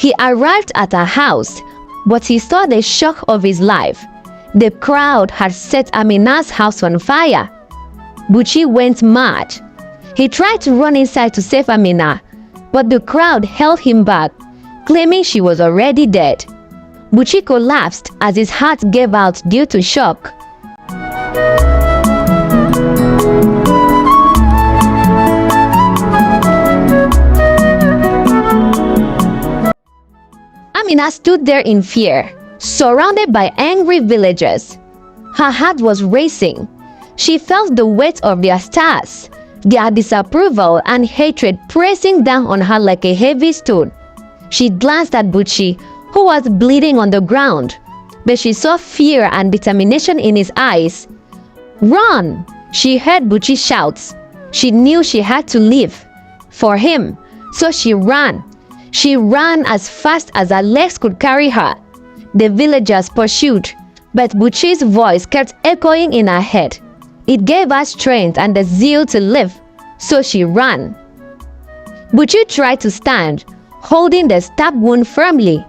He arrived at her house, but he saw the shock of his life. The crowd had set Amina's house on fire. Buchi went mad. He tried to run inside to save Amina, but the crowd held him back, claiming she was already dead. Buchi collapsed as his heart gave out due to shock. Amina stood there in fear, surrounded by angry villagers. Her heart was racing. She felt the weight of their stars, their disapproval and hatred pressing down on her like a heavy stone. She glanced at Buchi, who was bleeding on the ground, but she saw fear and determination in his eyes. "Run!" She heard Buchi shout. She knew she had to leave for him, so she ran. She ran as fast as her legs could carry her. The villagers pursued, but Buchi's voice kept echoing in her head. It gave her strength and the zeal to live, so she ran. Buchi tried to stand, holding the stab wound firmly.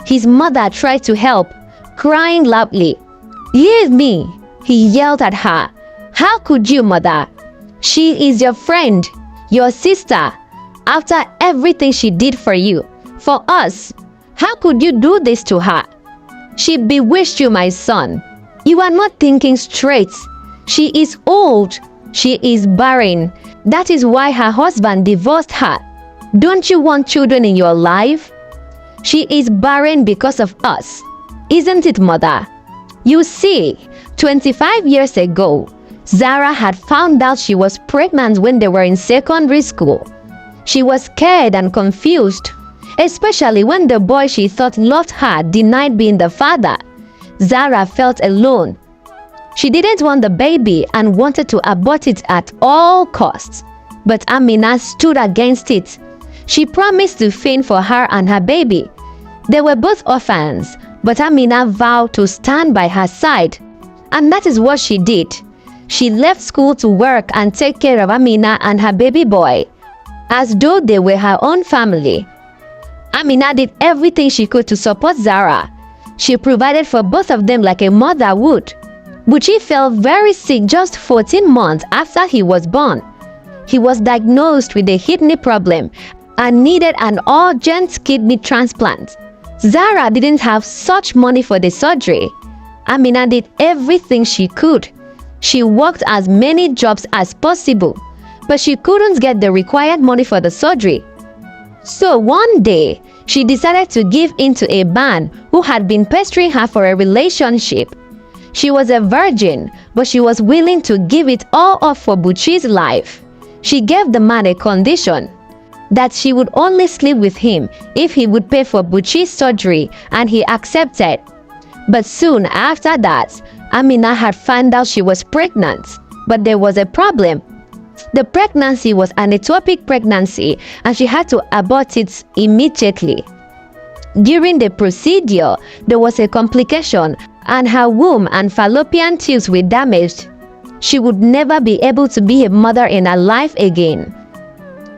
His mother tried to help, crying loudly. "Leave me!" he yelled at her. "How could you, mother? She is your friend, your sister. After everything she did for you, for us, how could you do this to her? She bewitched you, my son. You are not thinking straight. She is old. She is barren. That is why her husband divorced her. Don't you want children in your life? She is barren because of us. Isn't it, mother? You see, 25 years ago, Zara had found out she was pregnant when they were in secondary school. She was scared and confused, especially when the boy she thought loved her denied being the father. Zara felt alone. She didn't want the baby and wanted to abort it at all costs. But Amina stood against it. She promised to fend for her and her baby. They were both orphans, but Amina vowed to stand by her side. And that is what she did. She left school to work and take care of Amina and her baby boy, as though they were her own family. Amina did everything she could to support Zara. She provided for both of them like a mother would. Buchi fell very sick just 14 months after he was born. He was diagnosed with a kidney problem and needed an urgent kidney transplant. Zara didn't have such money for the surgery. Amina did everything she could. She worked as many jobs as possible, but she couldn't get the required money for the surgery. So one day, she decided to give in to a man who had been pestering her for a relationship. She was a virgin, but she was willing to give it all up for Buchi's life. She gave the man a condition, that she would only sleep with him if he would pay for Buchi's surgery, and he accepted. But soon after that, Amina had found out she was pregnant, but there was a problem. The pregnancy was an ectopic pregnancy, and she had to abort it immediately. During the procedure, there was a complication, and her womb and fallopian tubes were damaged. She would never be able to be a mother in her life again.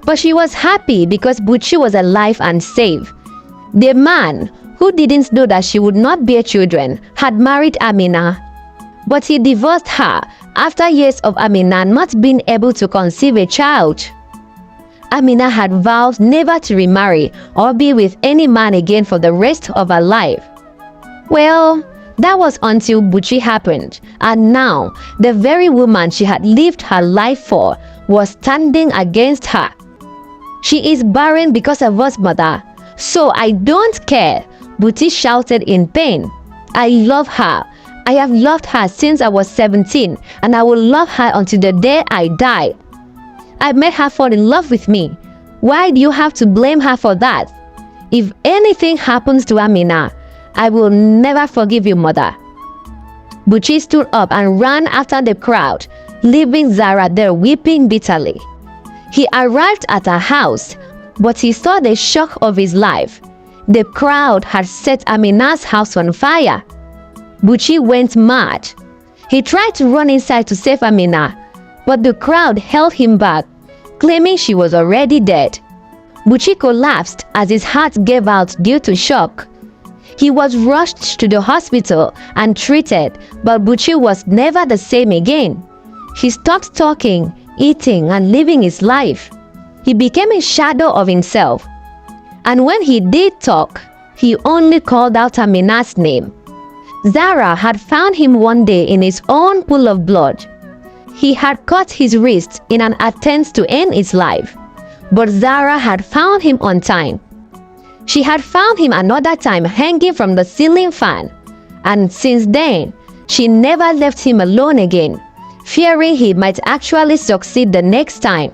But she was happy because Buchi was alive and safe. The man, who didn't know that she would not bear children, had married Amina. But he divorced her after years of Amina not being able to conceive a child. Amina had vowed never to remarry or be with any man again for the rest of her life. Well, that was until Buchi happened, and now the very woman she had lived her life for was standing against her. "She is barren because of us, mother, so I don't care," Buchi shouted in pain. "I love her. I have loved her since I was 17, and I will love her until the day I die. I made her fall in love with me. Why do you have to blame her for that? If anything happens to Amina, I will never forgive you, mother." Buchi stood up and ran after the crowd, leaving Zara there weeping bitterly. He arrived at her house, but he saw the shock of his life. The crowd had set Amina's house on fire. Buchi went mad. He tried to run inside to save Amina, but the crowd held him back, claiming she was already dead. Buchi collapsed as his heart gave out due to shock. He was rushed to the hospital and treated, but Buchi was never the same again. He stopped talking, eating, and living his life. He became a shadow of himself. And when he did talk, he only called out Amina's name. Zara had found him one day in his own pool of blood. He had cut his wrist in an attempt to end his life, but Zara had found him on time. She had found him another time hanging from the ceiling fan, and since then, she never left him alone again, fearing he might actually succeed the next time.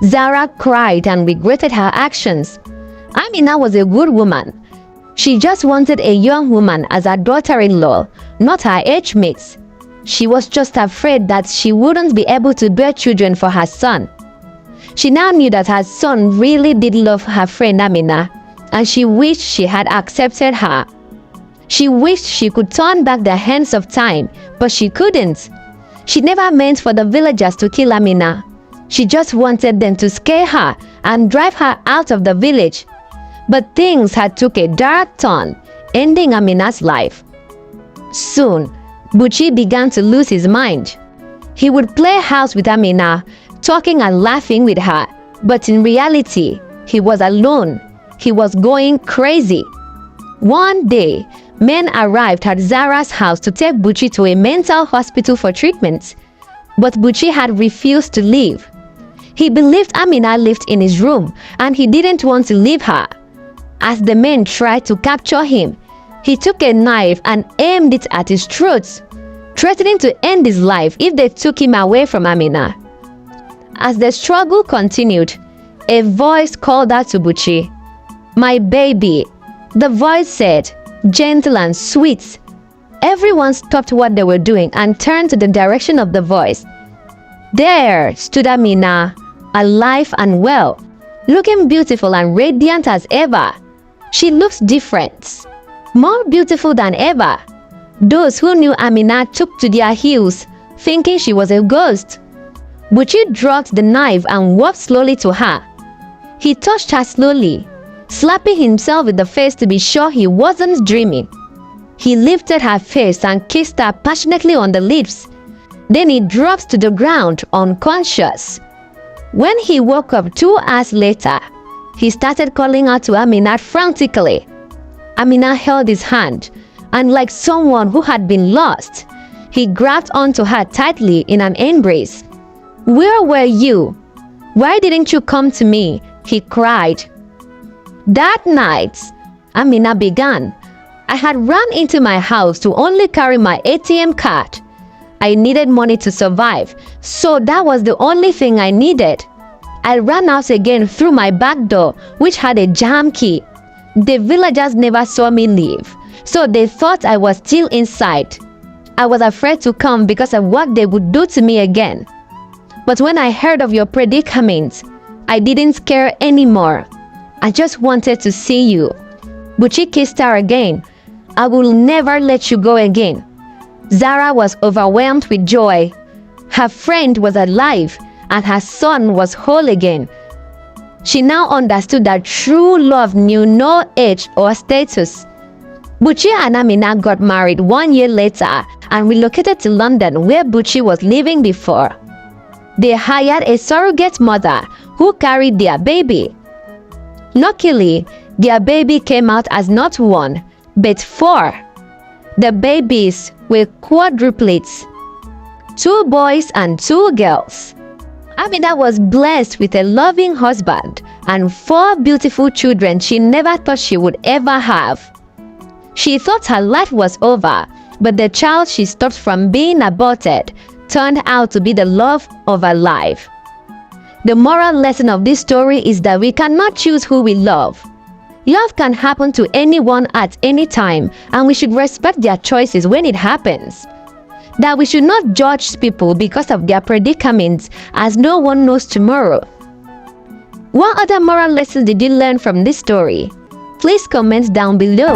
Zara cried and regretted her actions. Amina was a good woman. She just wanted a young woman as her daughter-in-law, not her age mates. She was just afraid that she wouldn't be able to bear children for her son. She now knew that her son really did love her friend Amina, and she wished she had accepted her. She wished she could turn back the hands of time, but she couldn't. She never meant for the villagers to kill Amina. She just wanted them to scare her and drive her out of the village. But things had took a dark turn, ending Amina's life. Soon, Buchi began to lose his mind. He would play house with Amina, talking and laughing with her, but in reality, he was alone. He was going crazy. One day, men arrived at Zara's house to take Buchi to a mental hospital for treatment, but Buchi had refused to leave. He believed Amina lived in his room, and he didn't want to leave her. As the men tried to capture him, he took a knife and aimed it at his throat, threatening to end his life if they took him away from Amina. As the struggle continued, a voice called out to Buchi, "My baby." The voice said, gentle and sweet. Everyone stopped what they were doing and turned to the direction of the voice. There stood Amina, alive and well, looking beautiful and radiant as ever. She looked different, more beautiful than ever. Those who knew Amina took to their heels, thinking she was a ghost. Buchi dropped the knife and walked slowly to her. He touched her slowly, slapping himself in the face to be sure he wasn't dreaming. He lifted her face and kissed her passionately on the lips. Then he dropped to the ground, unconscious. When he woke up 2 hours later, he started calling out to Amina frantically. Amina held his hand, and like someone who had been lost, he grabbed onto her tightly in an embrace. "Where were you? Why didn't you come to me?" he cried. That night, Amina began. "I had run into my house to only carry my ATM card. I needed money to survive, so that was the only thing I needed. I ran out again through my back door, which had a jam key. The villagers never saw me leave, so they thought I was still inside. I was afraid to come because of what they would do to me again. But when I heard of your predicament, I didn't care anymore. I just wanted to see you." Buchi kissed her again. "I will never let you go again." Zara was overwhelmed with joy. Her friend was alive, and her son was whole again. She now understood that true love knew no age or status. Buchi and Amina got married 1 year later and relocated to London, where Buchi was living before. They hired a surrogate mother who carried their baby. Luckily, their baby came out as not 1, but 4. The babies were quadruplets, 2 boys and 2 girls. Amina was blessed with a loving husband and 4 beautiful children she never thought she would ever have. She thought her life was over, but the child she stopped from being aborted turned out to be the love of her life. The moral lesson of this story is that we cannot choose who we love. Love can happen to anyone at any time, and we should respect their choices when it happens. That we should not judge people because of their predicaments, as no one knows tomorrow. What other moral lessons did you learn from this story? Please comment down below.